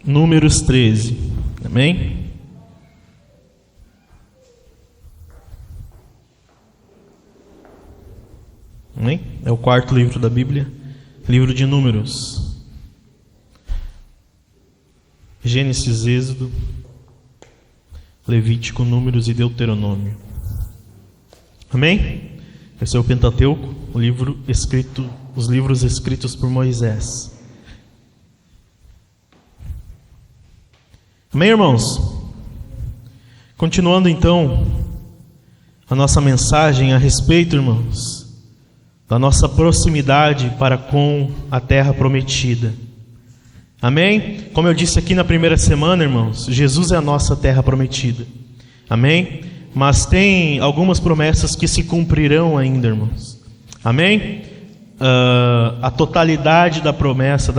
Números 13. Amém? Amém? É o quarto livro da Bíblia, livro de Números. Gênesis, Êxodo, Levítico, Números e Deuteronômio. Amém? Esse é o Pentateuco, os livros escritos por Moisés. Amém, irmãos? Continuando então a nossa mensagem a respeito, irmãos, da nossa proximidade para com a terra prometida. Amém? Como eu disse aqui na primeira semana, irmãos, Jesus é a nossa terra prometida. Amém? Mas tem algumas promessas que se cumprirão ainda, irmãos. Amém? A totalidade das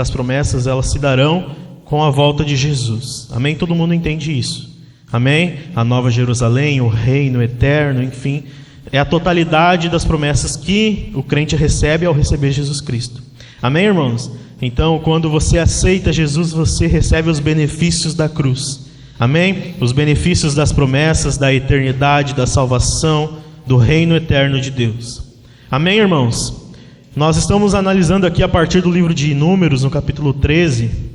promessas, elas se darão com a volta de Jesus. Amém? Todo mundo entende isso. Amém? A Nova Jerusalém, o reino eterno, enfim, é a totalidade das promessas que o crente recebe ao receber Jesus Cristo. Amém, irmãos? Então, quando você aceita Jesus, você recebe os benefícios da cruz. Amém? Os benefícios das promessas, da eternidade, da salvação, do reino eterno de Deus. Amém, irmãos? Nós estamos analisando aqui a partir do livro de Números, no capítulo 13,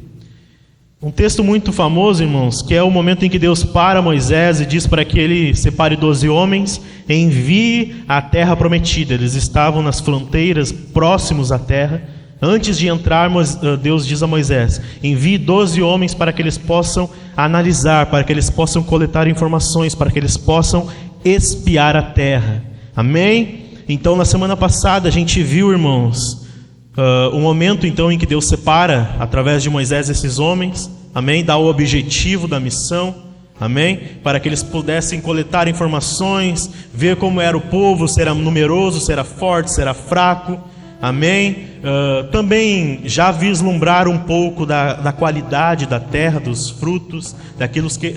um texto muito famoso, irmãos, que é o momento em que Deus para Moisés e diz para que ele separe 12 homens e envie a terra prometida. Eles estavam nas fronteiras, próximos à terra. Antes de entrarmos, Deus diz a Moisés: envie 12 homens para que eles possam analisar, para que eles possam coletar informações, para que eles possam espiar a terra. Amém? Então, na semana passada, a gente viu, irmãos, o momento então em que Deus separa, através de Moisés, esses homens. Amém? Dá o objetivo da missão. Amém? Para que eles pudessem coletar informações, ver como era o povo, se era numeroso, se era forte, se era fraco. Amém? Também já vislumbrar um pouco da qualidade da terra, dos frutos,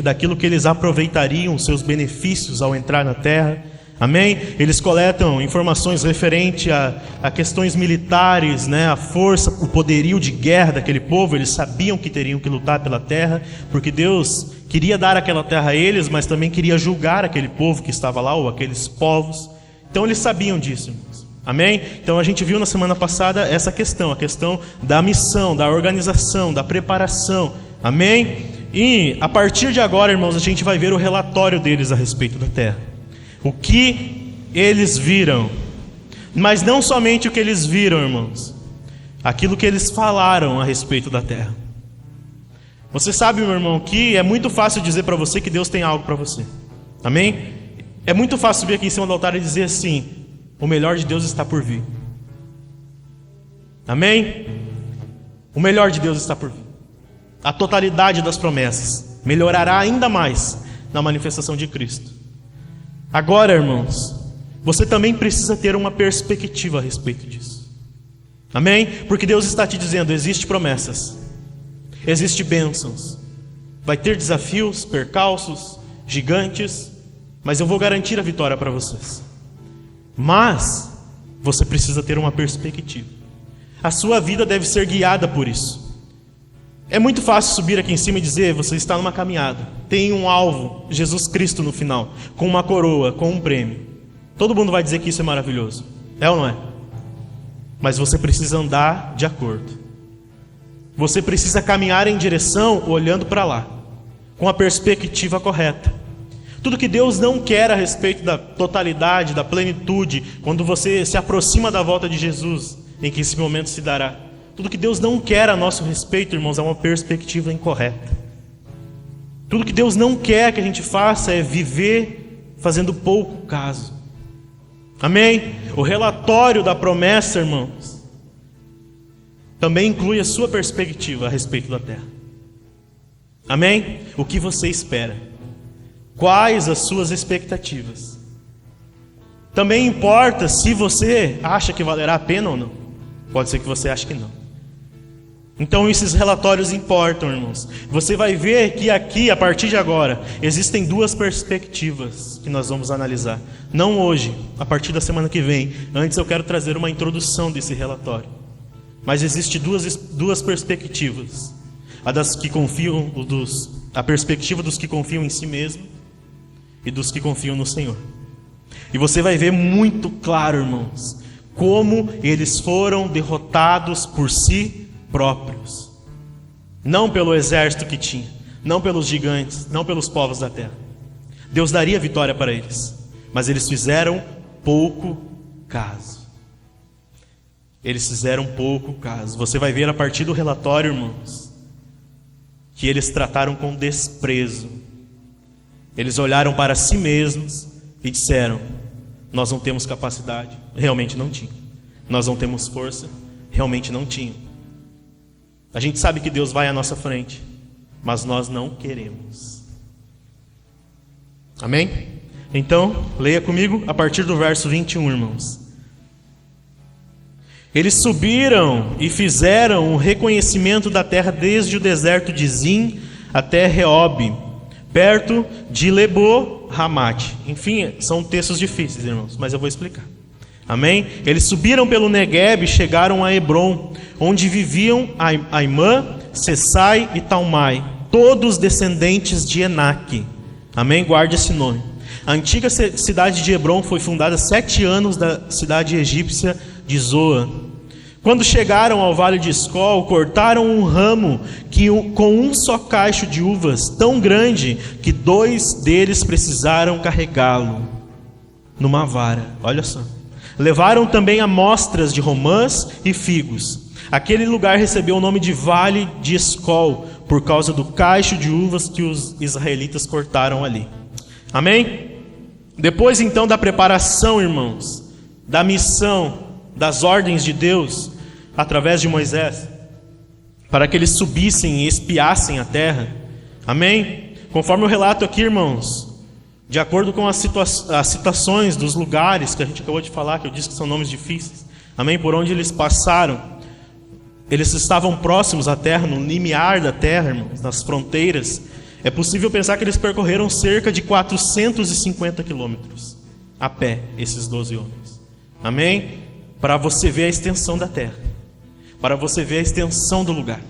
daquilo que eles aproveitariam, seus benefícios ao entrar na terra. Amém? Eles coletam informações referentes a questões militares, né? A força, o poderio de guerra daquele povo. Eles sabiam que teriam que lutar pela terra, porque Deus queria dar aquela terra a eles, mas também queria julgar aquele povo que estava lá, ou aqueles povos. Então eles sabiam disso, irmãos. Amém? Então a gente viu na semana passada essa questão, a questão da missão, da organização, da preparação. Amém? E a partir de agora, irmãos, a gente vai ver o relatório deles a respeito da terra. O que eles viram. Mas não somente o que eles viram, irmãos. Aquilo que eles falaram a respeito da terra. Você sabe, meu irmão, que é muito fácil dizer para você que Deus tem algo para você. Amém? É muito fácil subir aqui em cima do altar e dizer assim: o melhor de Deus está por vir. Amém? O melhor de Deus está por vir. A totalidade das promessas melhorará ainda mais na manifestação de Cristo. Agora, irmãos, você também precisa ter uma perspectiva a respeito disso. Amém? Porque Deus está te dizendo: existe promessas, existe bênçãos, vai ter desafios, percalços, gigantes, mas eu vou garantir a vitória para vocês. Mas você precisa ter uma perspectiva. A sua vida deve ser guiada por isso. É muito fácil subir aqui em cima e dizer: você está numa caminhada, tem um alvo, Jesus Cristo no final, com uma coroa, com um prêmio. Todo mundo vai dizer que isso é maravilhoso. É ou não é? Mas você precisa andar de acordo. Você precisa caminhar em direção olhando para lá, com a perspectiva correta. Tudo que Deus não quer a respeito da totalidade, da plenitude, quando você se aproxima da volta de Jesus, em que esse momento se dará. Tudo que Deus não quer a nosso respeito, irmãos, é uma perspectiva incorreta. Tudo que Deus não quer que a gente faça é viver fazendo pouco caso. Amém? O relatório da promessa, irmãos, também inclui a sua perspectiva a respeito da terra. Amém? O que você espera? Quais as suas expectativas? Também importa se você acha que valerá a pena ou não. Pode ser que você ache que não. Então esses relatórios importam, irmãos. Você vai ver que aqui, a partir de agora, existem duas perspectivas que nós vamos analisar. Não hoje, a partir da semana que vem. Antes eu quero trazer uma introdução desse relatório. Mas existem duas perspectivas. a perspectiva dos que confiam em si mesmo e dos que confiam no Senhor. E você vai ver muito claro, irmãos, como eles foram derrotados por si próprios. Não pelo exército que tinha, não pelos gigantes, não pelos povos da terra. Deus daria vitória para eles, mas eles fizeram pouco caso. Eles fizeram pouco caso. Você vai ver a partir do relatório, irmãos, que eles trataram com desprezo. Eles olharam para si mesmos e disseram: nós não temos capacidade. Realmente não tinham. Nós não temos força. Realmente não tinham. A gente sabe que Deus vai à nossa frente, mas nós não queremos. Amém? Então, leia comigo a partir do verso 21, irmãos. Eles subiram e fizeram o reconhecimento da terra desde o deserto de Zin até Reob, perto de Lebo-Hamate. Enfim, são textos difíceis, irmãos, mas eu vou explicar. Amém? Eles subiram pelo Negueb e chegaram a Hebron, onde viviam Aimã, Sessai e Talmai, todos descendentes de Enaque. Amém? Guarde esse nome. A antiga cidade de Hebron foi fundada 7 anos da cidade egípcia de Zoa. Quando chegaram ao vale de Escol, cortaram um ramo com um só cacho de uvas, tão grande que 2 deles precisaram carregá-lo numa vara. Olha só. Levaram também amostras de romãs e figos. Aquele lugar recebeu o nome de Vale de Escol, por causa do cacho de uvas que os israelitas cortaram ali. Amém? Depois então da preparação, irmãos, da missão, das ordens de Deus, através de Moisés, para que eles subissem e espiassem a terra. Amém? Conforme o relato aqui, irmãos, de acordo com as citações dos lugares que a gente acabou de falar, que eu disse que são nomes difíceis, amém? Por onde eles passaram, eles estavam próximos à terra, no limiar da terra, irmãos, nas fronteiras. É possível pensar que eles percorreram cerca de 450 quilômetros a pé, esses 12 homens. Amém? Para você ver a extensão da terra, para você ver a extensão do lugar.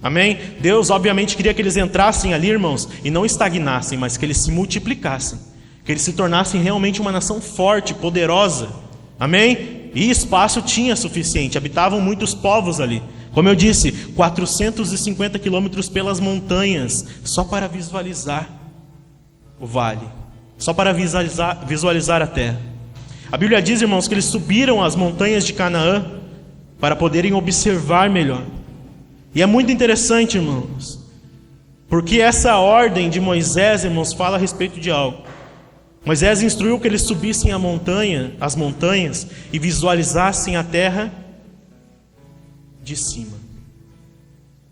Amém? Deus obviamente queria que eles entrassem ali, irmãos, e não estagnassem, mas que eles se multiplicassem, que eles se tornassem realmente uma nação forte, poderosa. Amém? E espaço tinha suficiente, habitavam muitos povos ali. Como eu disse, 450 quilômetros pelas montanhas, só para visualizar o vale, só para visualizar a terra. A Bíblia diz, irmãos, que eles subiram as montanhas de Canaã para poderem observar melhor. E é muito interessante, irmãos, porque essa ordem de Moisés, irmãos, fala a respeito de algo. Moisés instruiu que eles subissem as montanhas e visualizassem a terra de cima.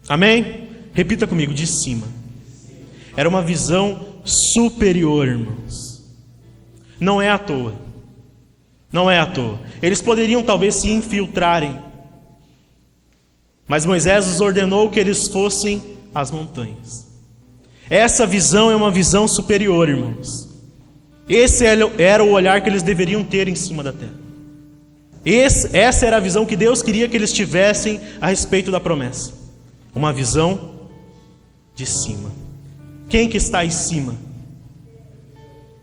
Amém? Repita comigo, de cima. Era uma visão superior, irmãos. Não é à toa. Não é à toa. Eles poderiam talvez se infiltrarem, mas Moisés os ordenou que eles fossem às montanhas. Essa visão é uma visão superior, irmãos. Esse era o olhar que eles deveriam ter em cima da terra. Essa era a visão que Deus queria que eles tivessem a respeito da promessa. Uma visão de cima. Quem que está em cima?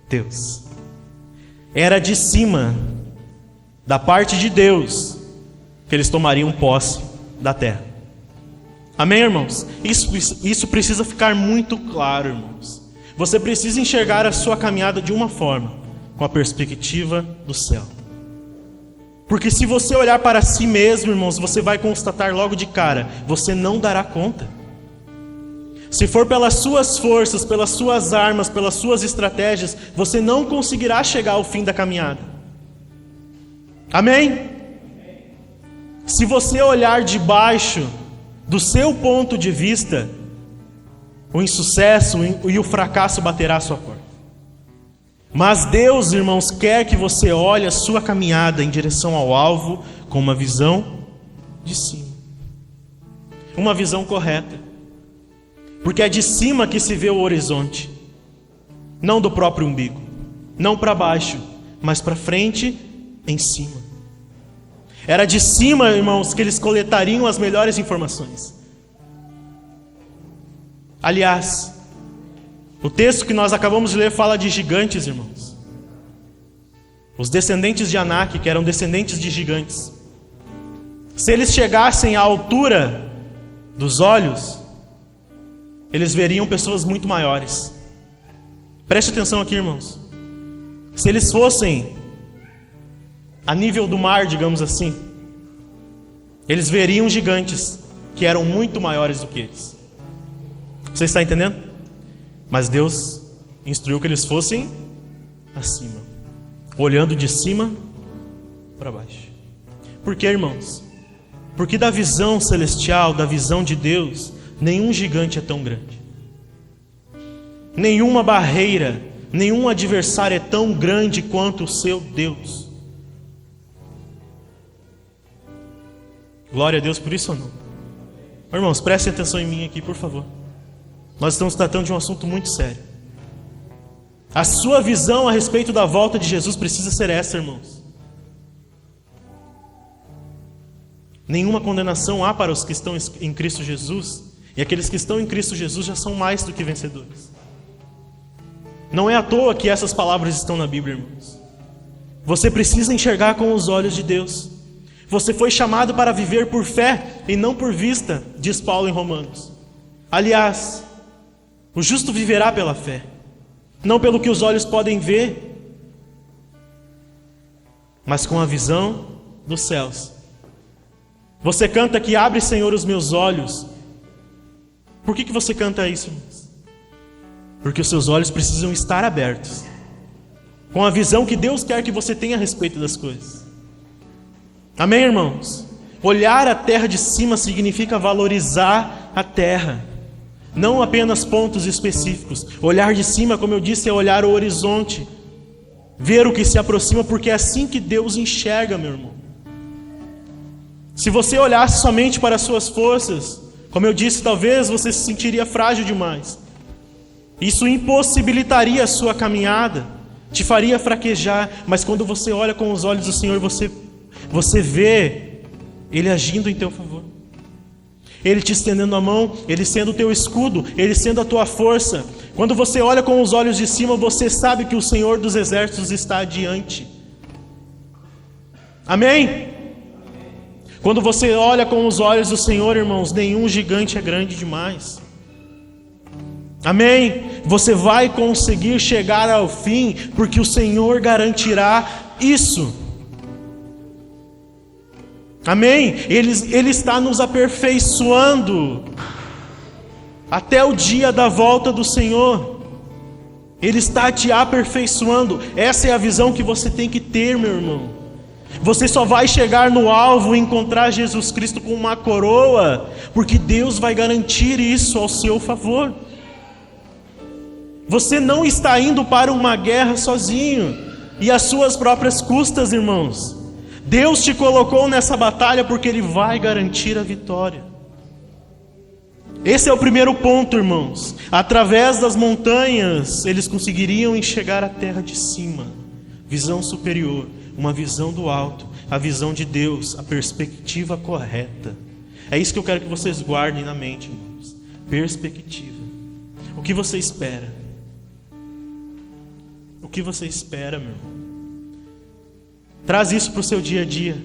Deus. Era de cima, da parte de Deus, que eles tomariam posse da terra. Amém, irmãos? Isso precisa ficar muito claro, irmãos. Você precisa enxergar a sua caminhada de uma forma, com a perspectiva do céu. Porque se você olhar para si mesmo, irmãos, você vai constatar logo de cara, você não dará conta. Se for pelas suas forças, pelas suas armas, pelas suas estratégias, você não conseguirá chegar ao fim da caminhada. Amém? Se você olhar de baixo, do seu ponto de vista, o insucesso e o fracasso baterá à sua porta. Mas Deus, irmãos, quer que você olhe a sua caminhada em direção ao alvo com uma visão de cima. Uma visão correta. Porque é de cima que se vê o horizonte. Não do próprio umbigo. Não para baixo, mas para frente, em cima. Era de cima, irmãos, que eles coletariam as melhores informações. Aliás, o texto que nós acabamos de ler fala de gigantes, irmãos. Os descendentes de Anak, que eram descendentes de gigantes. Se eles chegassem à altura dos olhos, eles veriam pessoas muito maiores. Preste atenção aqui, irmãos. Se eles fossem a nível do mar, digamos assim, eles veriam gigantes que eram muito maiores do que eles. Você está entendendo? Mas Deus instruiu que eles fossem acima, olhando de cima para baixo. Por quê, irmãos? Porque da visão celestial, da visão de Deus, nenhum gigante é tão grande. Nenhuma barreira, nenhum adversário é tão grande quanto o seu Deus. Glória a Deus por isso ou não? Irmãos, prestem atenção em mim aqui, por favor. Nós estamos tratando de um assunto muito sério. A sua visão a respeito da volta de Jesus precisa ser essa, irmãos. Nenhuma condenação há para os que estão em Cristo Jesus, e aqueles que estão em Cristo Jesus já são mais do que vencedores. Não é à toa que essas palavras estão na Bíblia, irmãos. Você precisa enxergar com os olhos de Deus. Você foi chamado para viver por fé e não por vista, diz Paulo em Romanos. Aliás, o justo viverá pela fé, não pelo que os olhos podem ver, mas com a visão dos céus. Você canta que abre, Senhor, os meus olhos. Por que você canta isso, irmãos? Porque os seus olhos precisam estar abertos, com a visão que Deus quer que você tenha a respeito das coisas. Amém, irmãos? Olhar a terra de cima significa valorizar a terra, não apenas pontos específicos. Olhar de cima, como eu disse, é olhar o horizonte, ver o que se aproxima, porque é assim que Deus enxerga, meu irmão. Se você olhasse somente para as suas forças, como eu disse, talvez você se sentiria frágil demais. Isso impossibilitaria a sua caminhada, te faria fraquejar. Mas quando você olha com os olhos do Senhor, você vê Ele agindo em teu favor, Ele te estendendo a mão, Ele sendo o teu escudo, Ele sendo a tua força. Quando você olha com os olhos de cima, você sabe que o Senhor dos exércitos está adiante. Amém? Quando você olha com os olhos do Senhor, irmãos, nenhum gigante é grande demais. Amém? Você vai conseguir chegar ao fim, porque o Senhor garantirá isso. Amém? Ele está nos aperfeiçoando até o dia da volta do Senhor. Ele está te aperfeiçoando. Essa é a visão que você tem que ter, meu irmão. Você só vai chegar no alvo e encontrar Jesus Cristo com uma coroa, porque Deus vai garantir isso ao seu favor. Você não está indo para uma guerra sozinho e às suas próprias custas, irmãos. Deus te colocou nessa batalha porque Ele vai garantir a vitória. Esse é o primeiro ponto, irmãos. Através das montanhas, eles conseguiriam enxergar a terra de cima. Visão superior, uma visão do alto, a visão de Deus, a perspectiva correta. É isso que eu quero que vocês guardem na mente, irmãos. Perspectiva. O que você espera? O que você espera, meu irmão? Traz isso para o seu dia a dia.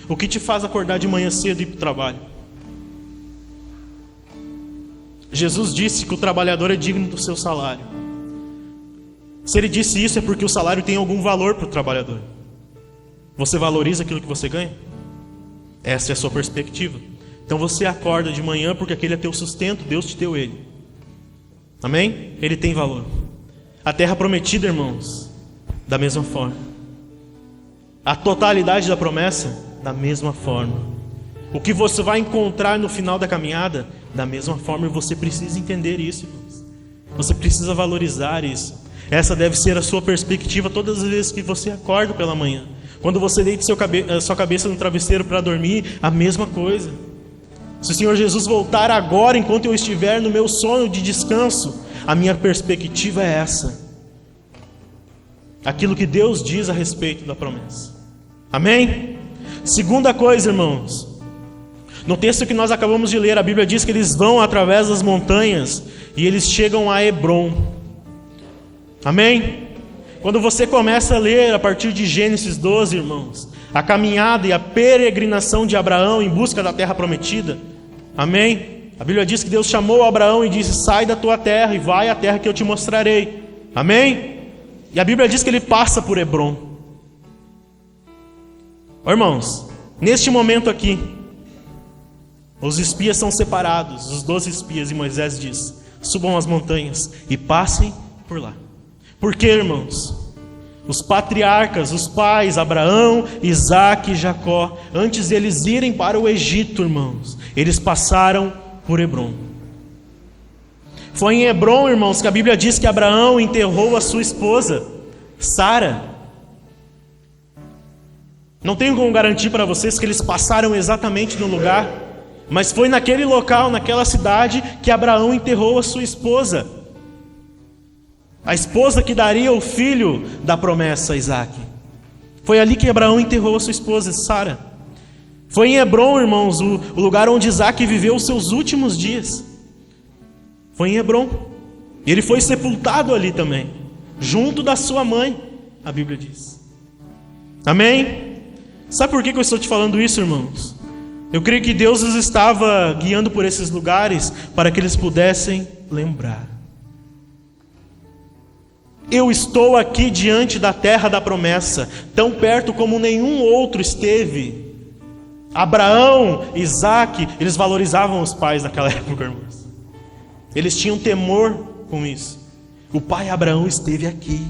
O que te faz acordar de manhã cedo e ir para o trabalho? Jesus disse que o trabalhador é digno do seu salário. Se Ele disse isso, é porque o salário tem algum valor para o trabalhador. Você valoriza aquilo que você ganha? Essa é a sua perspectiva. Então você acorda de manhã porque aquele é teu sustento, Deus te deu ele. Amém? Ele tem valor. A terra prometida, irmãos, da mesma forma. A totalidade da promessa, da mesma forma. O que você vai encontrar no final da caminhada, da mesma forma. E você precisa entender isso, irmãos. Você precisa valorizar isso. Essa deve ser a sua perspectiva todas as vezes que você acorda pela manhã. Quando você deita sua cabeça no travesseiro para dormir, a mesma coisa. Se o Senhor Jesus voltar agora, enquanto eu estiver no meu sono de descanso, a minha perspectiva é essa. Aquilo que Deus diz a respeito da promessa. Amém? Segunda coisa, irmãos. No texto que nós acabamos de ler, a Bíblia diz que eles vão através das montanhas e eles chegam a Hebrom. Amém? Quando você começa a ler a partir de Gênesis 12, irmãos, a caminhada e a peregrinação de Abraão em busca da terra prometida, amém? A Bíblia diz que Deus chamou Abraão e disse: sai da tua terra e vai à terra que eu te mostrarei, amém? E a Bíblia diz que ele passa por Hebrom. Irmãos, neste momento aqui, os espias são separados, os 12 espias, e Moisés diz: subam as montanhas e passem por lá. Por quê, irmãos? Os patriarcas, os pais, Abraão, Isaque e Jacó, antes deles irem para o Egito, irmãos, eles passaram por Hebrom. Foi em Hebrom, irmãos, que a Bíblia diz que Abraão enterrou a sua esposa, Sara. Não tenho como garantir para vocês que eles passaram exatamente no lugar, mas foi naquele local, naquela cidade, que Abraão enterrou a sua esposa. A esposa que daria o filho da promessa a Isaque. Foi ali que Abraão enterrou a sua esposa, Sara. Foi em Hebrom, irmãos, o lugar onde Isaque viveu os seus últimos dias. Foi em Hebrom. E ele foi sepultado ali também, junto da sua mãe, a Bíblia diz. Amém? Sabe por que eu estou te falando isso, irmãos? Eu creio que Deus os estava guiando por esses lugares para que eles pudessem lembrar. Eu estou aqui diante da terra da promessa, tão perto como nenhum outro esteve. Abraão, Isaque, eles valorizavam os pais naquela época, irmãos. Eles tinham temor com isso. O pai Abraão esteve aqui.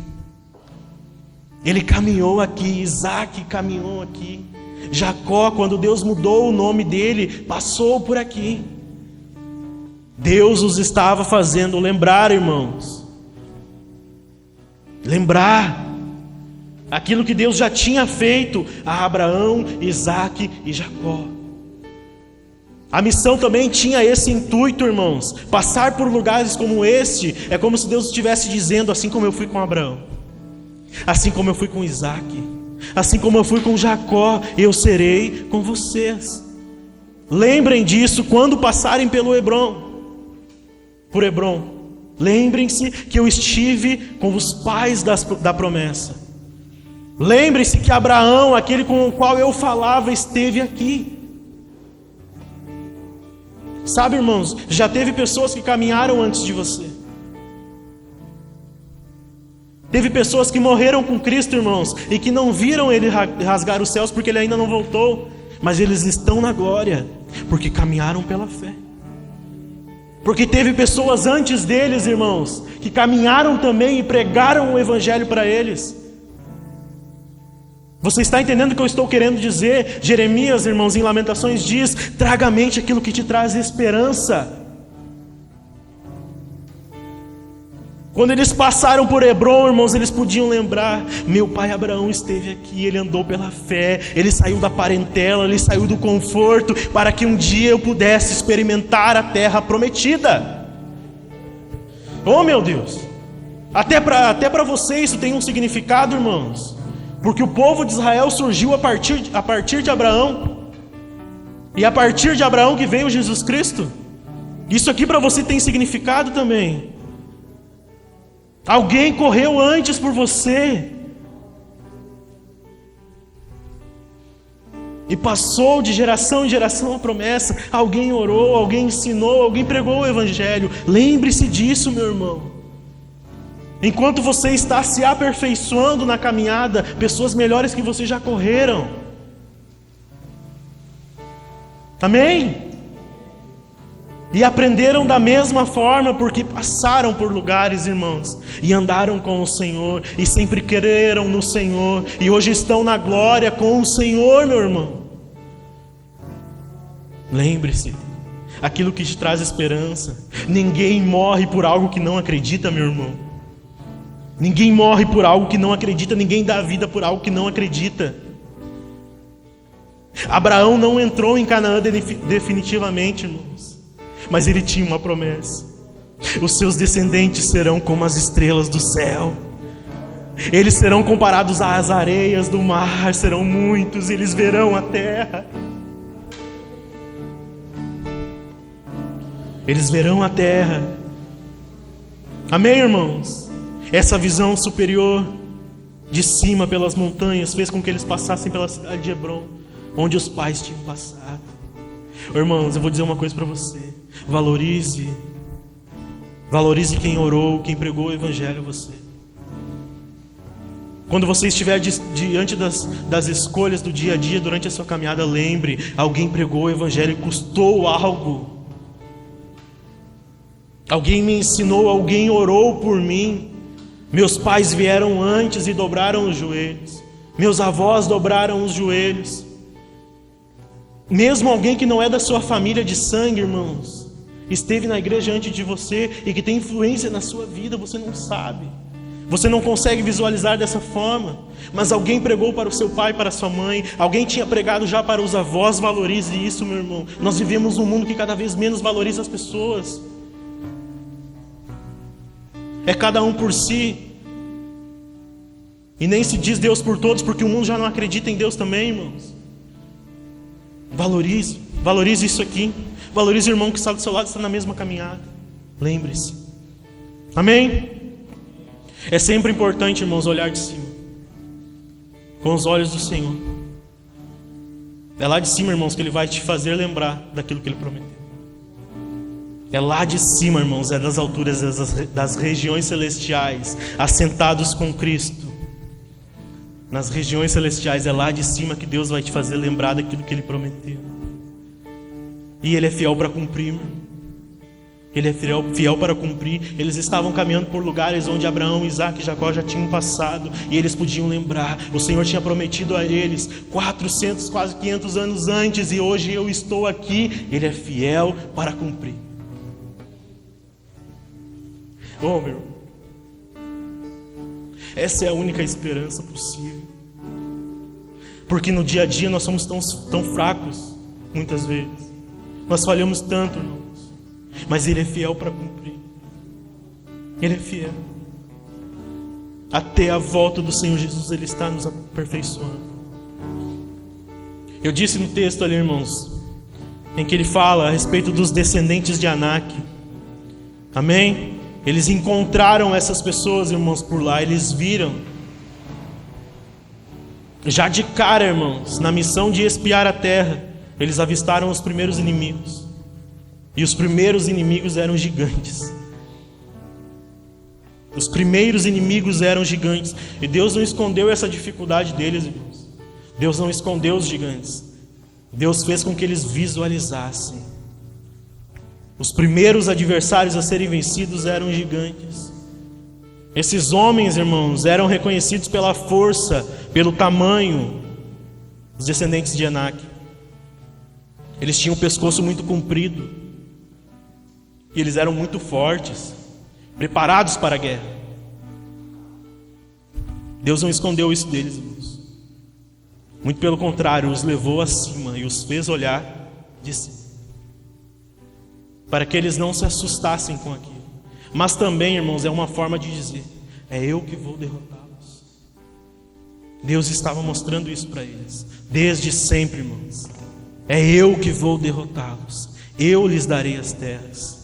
Ele caminhou aqui, Isaque caminhou aqui. Jacó, quando Deus mudou o nome dele, passou por aqui. Deus os estava fazendo lembrar, irmãos. Lembrar aquilo que Deus já tinha feito a Abraão, Isaque e Jacó. A missão também tinha esse intuito, irmãos. Passar por lugares como este é como se Deus estivesse dizendo: assim como eu fui com Abraão, assim como eu fui com Isaque, assim como eu fui com Jacó, eu serei com vocês. Lembrem disso quando passarem por Hebrom. Lembrem-se que eu estive com os pais da promessa. Lembrem-se que Abraão, aquele com o qual eu falava, esteve aqui. Sabe, irmãos, já teve pessoas que caminharam antes de você. Teve pessoas que morreram com Cristo, irmãos, e que não viram Ele rasgar os céus porque Ele ainda não voltou. Mas eles estão na glória, porque caminharam pela fé. Porque teve pessoas antes deles, irmãos, que caminharam também e pregaram o Evangelho para eles. Você está entendendo o que eu estou querendo dizer? Jeremias, irmãos, em Lamentações diz: traga à mente aquilo que te traz esperança. Quando eles passaram por Hebrom, irmãos, eles podiam lembrar: meu pai Abraão esteve aqui, ele andou pela fé, ele saiu da parentela, ele saiu do conforto, para que um dia eu pudesse experimentar a terra prometida. Oh, meu Deus! Até para você isso tem um significado, irmãos, porque o povo de Israel surgiu a partir de Abraão, e a partir de Abraão que veio Jesus Cristo. Isso aqui para você tem significado também. Alguém correu antes por você e passou de geração em geração a promessa. Alguém orou, alguém ensinou, alguém pregou o Evangelho. Lembre-se disso, meu irmão. Enquanto você está se aperfeiçoando na caminhada, pessoas melhores que você já correram. Amém? E aprenderam da mesma forma, porque passaram por lugares, irmãos, e andaram com o Senhor, e sempre creram no Senhor, e hoje estão na glória com o Senhor, meu irmão. Lembre-se, aquilo que te traz esperança. Ninguém morre por algo que não acredita, meu irmão. Ninguém morre por algo que não acredita, ninguém dá vida por algo que não acredita. Abraão não entrou em Canaã definitivamente, irmãos, mas ele tinha uma promessa: os seus descendentes serão como as estrelas do céu, eles serão comparados às areias do mar, serão muitos, eles verão a terra. Eles verão a terra. Amém, irmãos? Essa visão superior de cima pelas montanhas fez com que eles passassem pela cidade de Hebrom, onde os pais tinham passado. Irmãos, eu vou dizer uma coisa para você: valorize quem orou, quem pregou o evangelho a você. Quando você estiver diante das escolhas do dia a dia, durante a sua caminhada, lembre: alguém pregou o evangelho e custou algo. Alguém me ensinou, alguém orou por mim. Meus pais vieram antes e dobraram os joelhos. Meus avós dobraram os joelhos. Mesmo alguém que não é da sua família de sangue, irmãos, esteve na igreja antes de você e que tem influência na sua vida, você não sabe. Você não consegue visualizar dessa forma. Mas alguém pregou para o seu pai, para a sua mãe. Alguém tinha pregado já para os avós. Valorize isso, meu irmão. Nós vivemos num mundo que cada vez menos valoriza as pessoas. É cada um por si. E nem se diz Deus por todos, porque o mundo já não acredita em Deus também, irmãos. Valorize isso aqui. Valorize o irmão que está do seu lado, está na mesma caminhada. Lembre-se. Amém? É sempre importante, irmãos, olhar de cima, com os olhos do Senhor. É lá de cima, irmãos, que Ele vai te fazer lembrar daquilo que Ele prometeu. É lá de cima, irmãos, é das alturas, das regiões celestiais, assentados com Cristo. Nas regiões celestiais, é lá de cima que Deus vai te fazer lembrar daquilo que Ele prometeu. E Ele é fiel para cumprir, irmão. Ele é fiel para cumprir. Eles estavam caminhando por lugares onde Abraão, Isaac e Jacó já tinham passado, e eles podiam lembrar. O Senhor tinha prometido a eles 400, quase 500 anos antes, e hoje eu estou aqui. Ele é fiel para cumprir. Oh, meu, essa é a única esperança possível. Porque no dia a dia nós somos tão fracos, muitas vezes. Nós falhamos tanto, irmãos. Mas Ele é fiel para cumprir. Ele é fiel. Até a volta do Senhor Jesus, Ele está nos aperfeiçoando. Eu disse no texto ali, irmãos, em que ele fala a respeito dos descendentes de Anak. Amém? Eles encontraram essas pessoas, irmãos, por lá. Eles viram. Já de cara, irmãos, na missão de espiar a terra, eles avistaram os primeiros inimigos. E os primeiros inimigos eram gigantes. Os primeiros inimigos eram gigantes. E Deus não escondeu essa dificuldade deles, irmãos. Deus não escondeu os gigantes. Deus fez com que eles visualizassem. Os primeiros adversários a serem vencidos eram gigantes. Esses homens, irmãos, eram reconhecidos pela força, pelo tamanho. Os descendentes de Anak. Eles tinham o pescoço muito comprido. E eles eram muito fortes, preparados para a guerra. Deus não escondeu isso deles, irmãos. Muito pelo contrário, os levou acima e os fez olhar de cima, para que eles não se assustassem com aquilo. Mas também, irmãos, é uma forma de dizer: é eu que vou derrotá-los. Deus estava mostrando isso para eles desde sempre, irmãos. É eu que vou derrotá-los. Eu lhes darei as terras.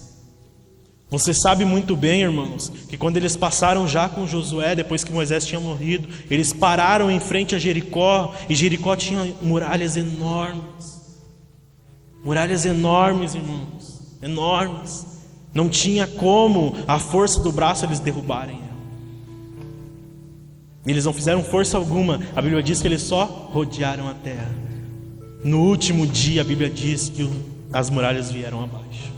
Você sabe muito bem, irmãos, que quando eles passaram já com Josué, depois que Moisés tinha morrido, eles pararam em frente a Jericó, e Jericó tinha muralhas enormes. Muralhas enormes, irmãos, enormes. Não tinha como a força do braço eles derrubarem ela. Eles não fizeram força alguma. A Bíblia diz que eles só rodearam a terra. No último dia, a Bíblia diz que as muralhas vieram abaixo.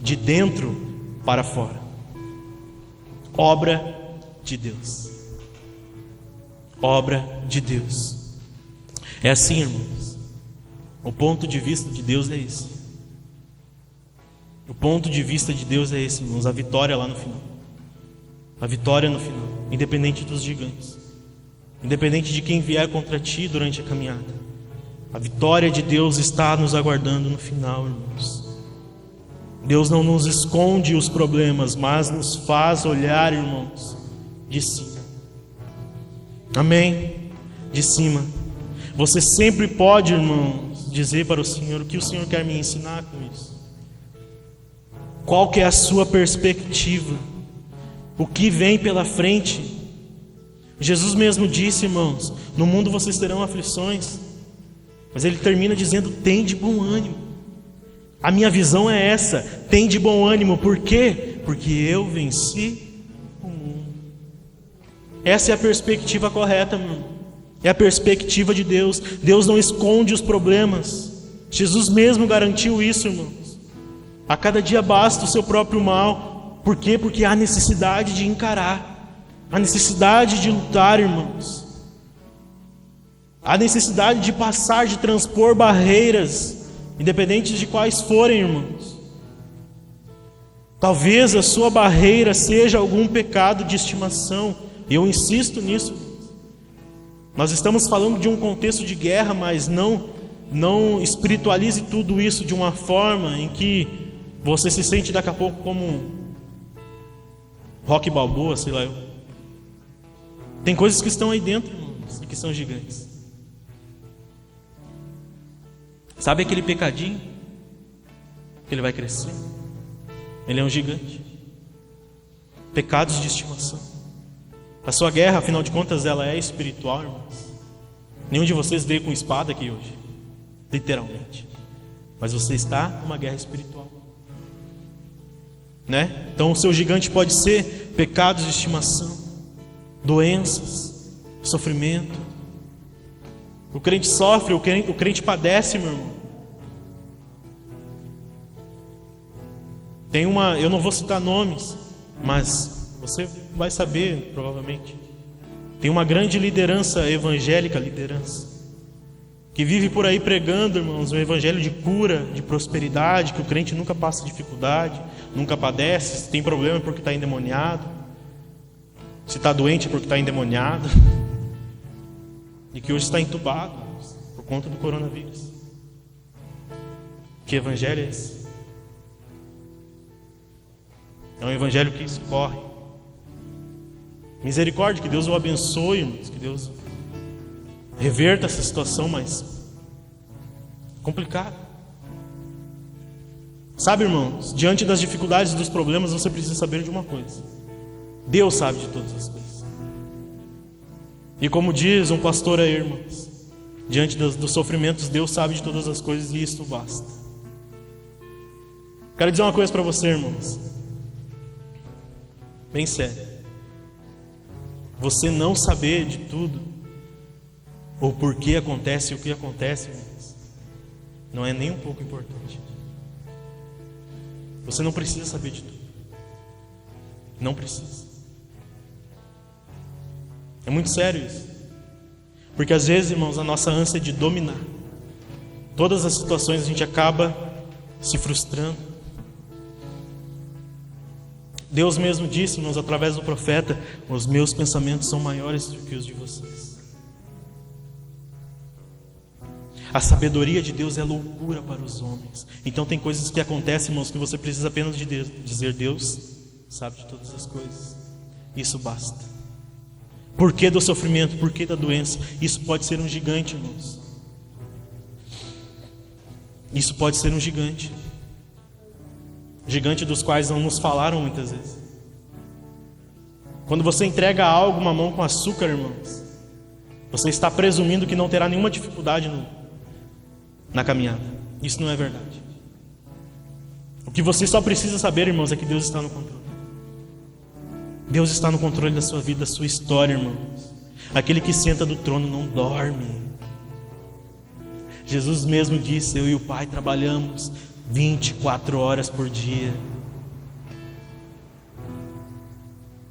De dentro para fora. Obra de Deus. Obra de Deus. É assim, irmãos. O ponto de vista de Deus é esse. O ponto de vista de Deus é esse, irmãos. A vitória lá no final. A vitória no final. Independente dos gigantes. Independente de quem vier contra ti durante a caminhada. A vitória de Deus está nos aguardando no final, irmãos. Deus não nos esconde os problemas, mas nos faz olhar, irmãos, de cima. Amém? De cima. Você sempre pode, irmãos, dizer para o Senhor: o que o Senhor quer me ensinar com isso? Qual que é a sua perspectiva? O que vem pela frente? Jesus mesmo disse, irmãos, no mundo vocês terão aflições, mas ele termina dizendo, tem de bom ânimo. A minha visão é essa, tem de bom ânimo. Por quê? Porque eu venci o mundo. Essa é a perspectiva correta, irmão. É a perspectiva de Deus. Deus não esconde os problemas. Jesus mesmo garantiu isso, irmãos. A cada dia basta o seu próprio mal. Por quê? Porque há necessidade de encarar, há necessidade de lutar, irmãos. Há necessidade de passar, de transpor barreiras, independente de quais forem, irmãos. Talvez a sua barreira seja algum pecado de estimação. E eu insisto nisso. Nós estamos falando de um contexto de guerra, mas não espiritualize tudo isso de uma forma em que você se sente daqui a pouco como um Rocky Balboa, sei lá eu. Tem coisas que estão aí dentro, irmãos, e que são gigantes. Sabe aquele pecadinho? Que ele vai crescer. Ele é um gigante. Pecados de estimação. A sua guerra, afinal de contas, ela é espiritual, irmãos. Nenhum de vocês veio com espada aqui hoje, literalmente. Mas você está numa guerra espiritual, né? Então o seu gigante pode ser pecados de estimação, doenças, sofrimento. O crente sofre, o crente padece, meu irmão. Tem eu não vou citar nomes, mas você vai saber, provavelmente. Tem uma grande liderança evangélica, que vive por aí pregando, irmãos, um evangelho de cura, de prosperidade, que o crente nunca passa dificuldade, nunca padece. Se tem problema é porque está endemoniado, se está doente é porque está endemoniado, e que hoje está entubado por conta do coronavírus. Que evangelho é esse? É um evangelho que escorre. Misericórdia, que Deus o abençoe, irmãos, que Deus reverta essa situação, mas complicado. Sabe, irmãos, diante das dificuldades e dos problemas, você precisa saber de uma coisa: Deus sabe de todas as coisas. E como diz um pastor aí, irmãos, diante dos sofrimentos, Deus sabe de todas as coisas e isso basta. Quero dizer uma coisa para você, irmãos, bem sério. Você não saber de tudo, ou por que acontece o que acontece, irmãos, não é nem um pouco importante. Você não precisa saber de tudo. Não precisa. É muito sério isso. Porque às vezes, irmãos, a nossa ânsia de dominar todas as situações, a gente acaba se frustrando. Deus mesmo disse, irmãos, através do profeta: os meus pensamentos são maiores do que os de vocês. A sabedoria de Deus é loucura para os homens. Então tem coisas que acontecem, irmãos, que você precisa apenas de Deus, dizer: Deus sabe de todas as coisas. Isso basta. Por que do sofrimento? Por que da doença? Isso pode ser um gigante, irmãos. Isso pode ser um gigante. Gigante dos quais não nos falaram muitas vezes. Quando você entrega algo, uma mão com açúcar, irmãos, você está presumindo que não terá nenhuma dificuldade na caminhada. Isso não é verdade. O que você só precisa saber, irmãos, é que Deus está no controle. Deus está no controle da sua vida, da sua história, irmãos. Aquele que senta do trono não dorme. Jesus mesmo disse: eu e o Pai trabalhamos 24 horas por dia.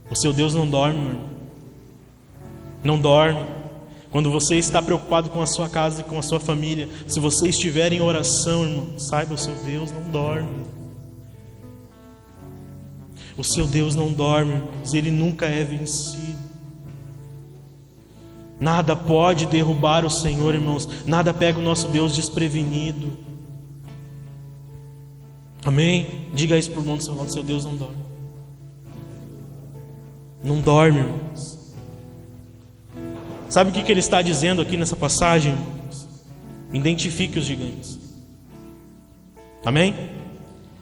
O seu Deus não dorme, meu irmão. Não dorme. Quando você está preocupado com a sua casa e com a sua família, se você estiver em oração, irmão, saiba, o seu Deus não dorme. O seu Deus não dorme, irmãos. Ele nunca é vencido. Nada pode derrubar o Senhor, irmãos. Nada pega o nosso Deus desprevenido. Amém? Diga isso para o irmão do seu lado: seu Deus não dorme. Não dorme, irmãos. Sabe o que ele está dizendo aqui nessa passagem, irmãos? Identifique os gigantes. Amém?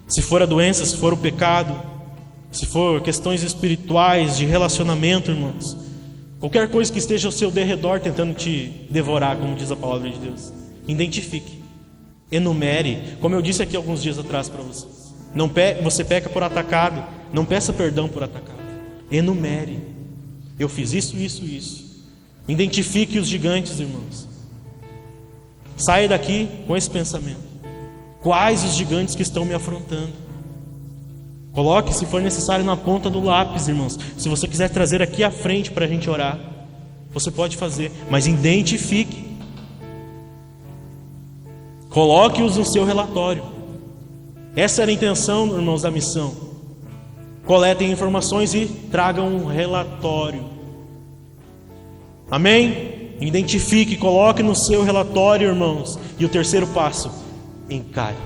Se for a doença, se for o pecado, se for questões espirituais, de relacionamento, irmãos, qualquer coisa que esteja ao seu derredor tentando te devorar, como diz a palavra de Deus, identifique, enumere, como eu disse aqui alguns dias atrás para vocês. Você peca por atacado, não peça perdão por atacado. Enumere. Eu fiz isso, isso, isso. Identifique os gigantes, irmãos. Saia daqui com esse pensamento. Quais os gigantes que estão me afrontando? Coloque, se for necessário, na ponta do lápis, irmãos. Se você quiser trazer aqui à frente para a gente orar, você pode fazer, mas identifique. Coloque-os no seu relatório. Essa era a intenção, irmãos, da missão. Coletem informações e tragam um relatório. Amém? Identifique, coloque no seu relatório, irmãos. E o terceiro passo, encare.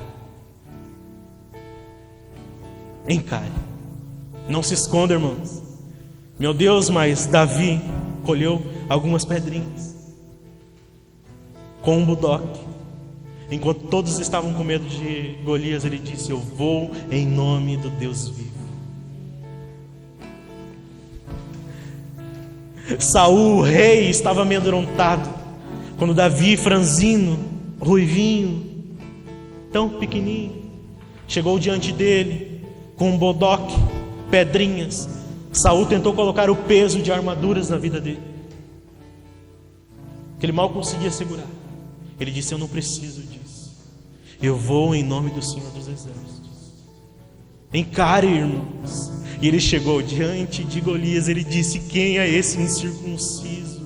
Encare. Não se esconda, irmãos. Meu Deus, mas Davi colheu algumas pedrinhas com um budoque. Enquanto todos estavam com medo de Golias, ele disse: eu vou em nome do Deus vivo. Saul, o rei, estava amedrontado quando Davi, franzino, ruivinho, tão pequenininho, chegou diante dele com um bodoque, pedrinhas. Saul tentou colocar o peso de armaduras na vida dele, que ele mal conseguia segurar. Ele disse: eu não preciso disso, eu vou em nome do Senhor dos Exércitos. Encare, irmãos. E ele chegou diante de Golias, ele disse: quem é esse incircunciso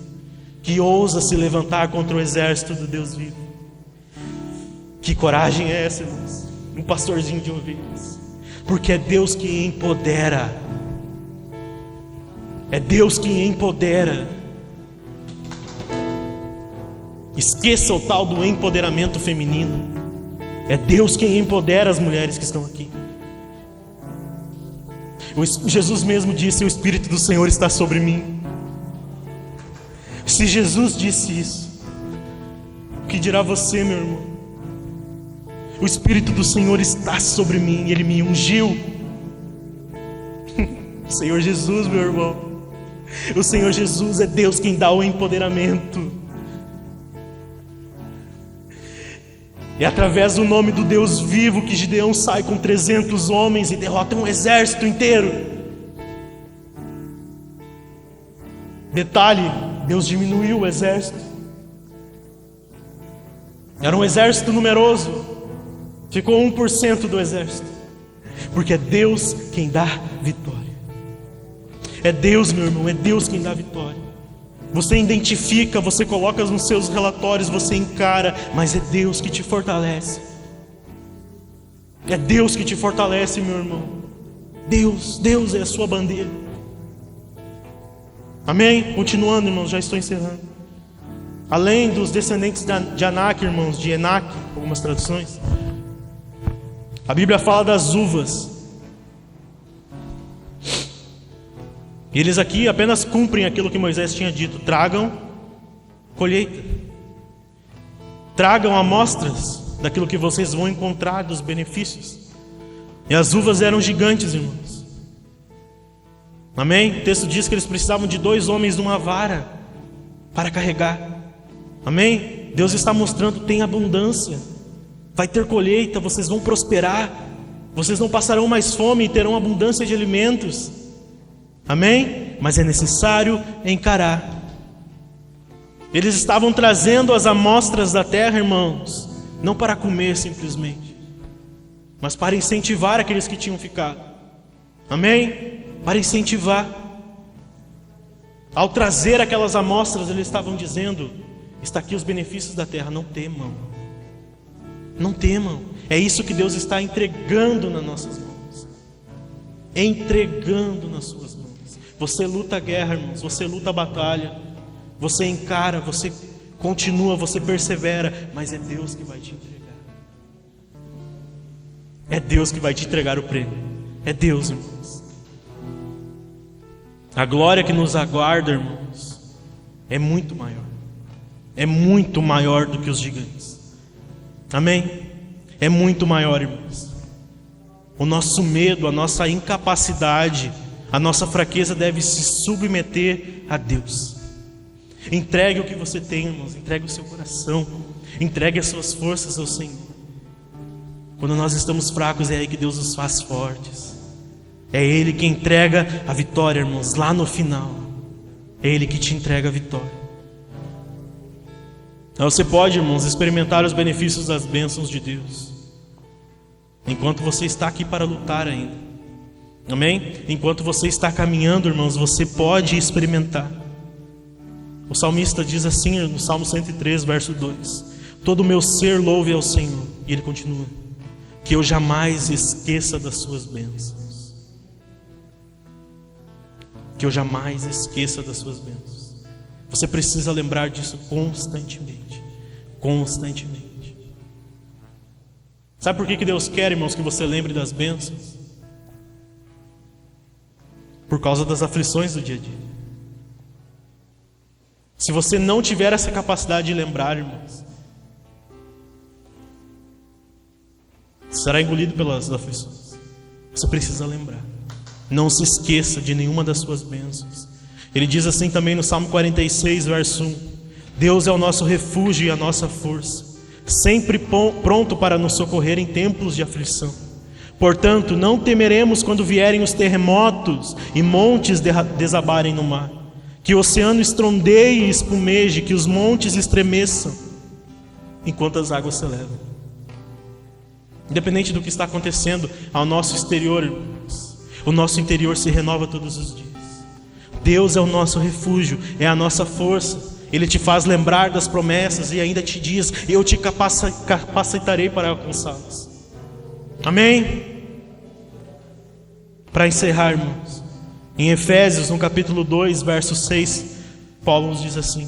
que ousa se levantar contra o exército do Deus vivo? Que coragem é essa, irmãos? Um pastorzinho de ovelhas. Porque é Deus que empodera. É Deus que empodera. Esqueça o tal do empoderamento feminino. É Deus quem empodera as mulheres que estão aqui. Jesus mesmo disse: o Espírito do Senhor está sobre mim. Se Jesus disse isso, o que dirá você, meu irmão? O Espírito do Senhor está sobre mim, Ele me ungiu. O Senhor Jesus, meu irmão, o Senhor Jesus é Deus quem dá o empoderamento. É através do nome do Deus vivo que Gideão sai com 300 homens e derrota um exército inteiro. Detalhe, Deus diminuiu o exército. Era um exército numeroso, ficou 1% do exército. Porque é Deus quem dá vitória. É Deus, meu irmão, é Deus quem dá vitória. Você identifica, você coloca nos seus relatórios, você encara, mas é Deus que te fortalece. É Deus que te fortalece, meu irmão. Deus é a sua bandeira. Amém? Continuando, irmãos, já estou encerrando. Além dos descendentes de Anak, irmãos, de Enac, algumas traduções, a Bíblia fala das uvas. E eles aqui apenas cumprem aquilo que Moisés tinha dito: tragam colheita, tragam amostras daquilo que vocês vão encontrar dos benefícios. E as uvas eram gigantes, irmãos. Amém? O texto diz que eles precisavam de 2 homens numa vara para carregar. Amém? Deus está mostrando: tem abundância, vai ter colheita, vocês vão prosperar, vocês não passarão mais fome e terão abundância de alimentos. Amém? Mas é necessário encarar. Eles estavam trazendo as amostras da terra, irmãos, não para comer simplesmente, mas para incentivar aqueles que tinham ficado. Amém? Para incentivar. Ao trazer aquelas amostras, eles estavam dizendo: está aqui os benefícios da terra, não temam. Não temam. É isso que Deus está entregando nas nossas mãos. Entregando nas suas mãos. Você luta a guerra, irmãos, você luta a batalha, você encara, você continua, você persevera, mas é Deus que vai te entregar. É Deus que vai te entregar o prêmio. É Deus, irmãos. A glória que nos aguarda, irmãos, é muito maior. É muito maior do que os gigantes. Amém? É muito maior, irmãos. O nosso medo, a nossa incapacidade, a nossa fraqueza deve se submeter a Deus. Entregue o que você tem, irmãos, entregue o seu coração, entregue as suas forças ao Senhor. Quando nós estamos fracos, é aí que Deus nos faz fortes. É Ele que entrega a vitória, irmãos, lá no final. É Ele que te entrega a vitória. Então você pode, irmãos, experimentar os benefícios das bênçãos de Deus, enquanto você está aqui para lutar ainda. Amém? Enquanto você está caminhando, irmãos, você pode experimentar. O salmista diz assim no Salmo 103, verso 2: todo o meu ser louve ao Senhor. E ele continua: que eu jamais esqueça das suas bênçãos. Que eu jamais esqueça das suas bênçãos. Você precisa lembrar disso constantemente. Constantemente. Sabe por que Deus quer, irmãos, que você lembre das bênçãos? Por causa das aflições do dia a dia. Se você não tiver essa capacidade de lembrar, irmãos, será engolido pelas aflições. Você precisa lembrar. Não se esqueça de nenhuma das suas bênçãos. Ele diz assim também no Salmo 46, verso 1: Deus é o nosso refúgio e a nossa força, sempre pronto para nos socorrer em tempos de aflição. Portanto, não temeremos quando vierem os terremotos e montes desabarem no mar, que o oceano estrondeie e espumeje, que os montes estremeçam, enquanto as águas se elevam. Independente do que está acontecendo ao nosso exterior, irmãos, o nosso interior se renova todos os dias. Deus é o nosso refúgio, é a nossa força. Ele te faz lembrar das promessas e ainda te diz: eu te capacitarei para alcançá-las. Amém? Para encerrar, irmãos, em Efésios, no capítulo 2, verso 6, Paulo nos diz assim: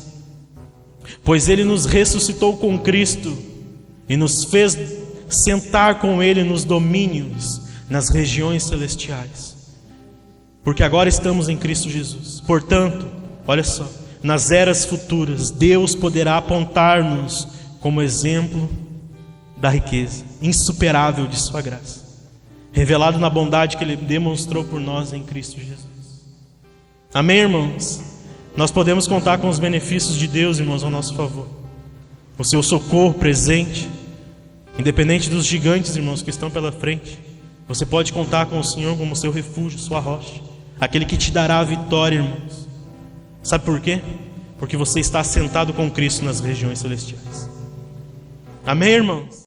pois Ele nos ressuscitou com Cristo e nos fez sentar com Ele nos domínios, nas regiões celestiais, porque agora estamos em Cristo Jesus. Portanto, olha só, nas eras futuras, Deus poderá apontar-nos como exemplo da riqueza insuperável de sua graça, revelado na bondade que Ele demonstrou por nós em Cristo Jesus. Amém, irmãos? Nós podemos contar com os benefícios de Deus, irmãos, ao nosso favor. O seu socorro presente, independente dos gigantes, irmãos, que estão pela frente. Você pode contar com o Senhor como seu refúgio, sua rocha, aquele que te dará a vitória, irmãos. Sabe por quê? Porque você está sentado com Cristo nas regiões celestiais. Amém, irmãos?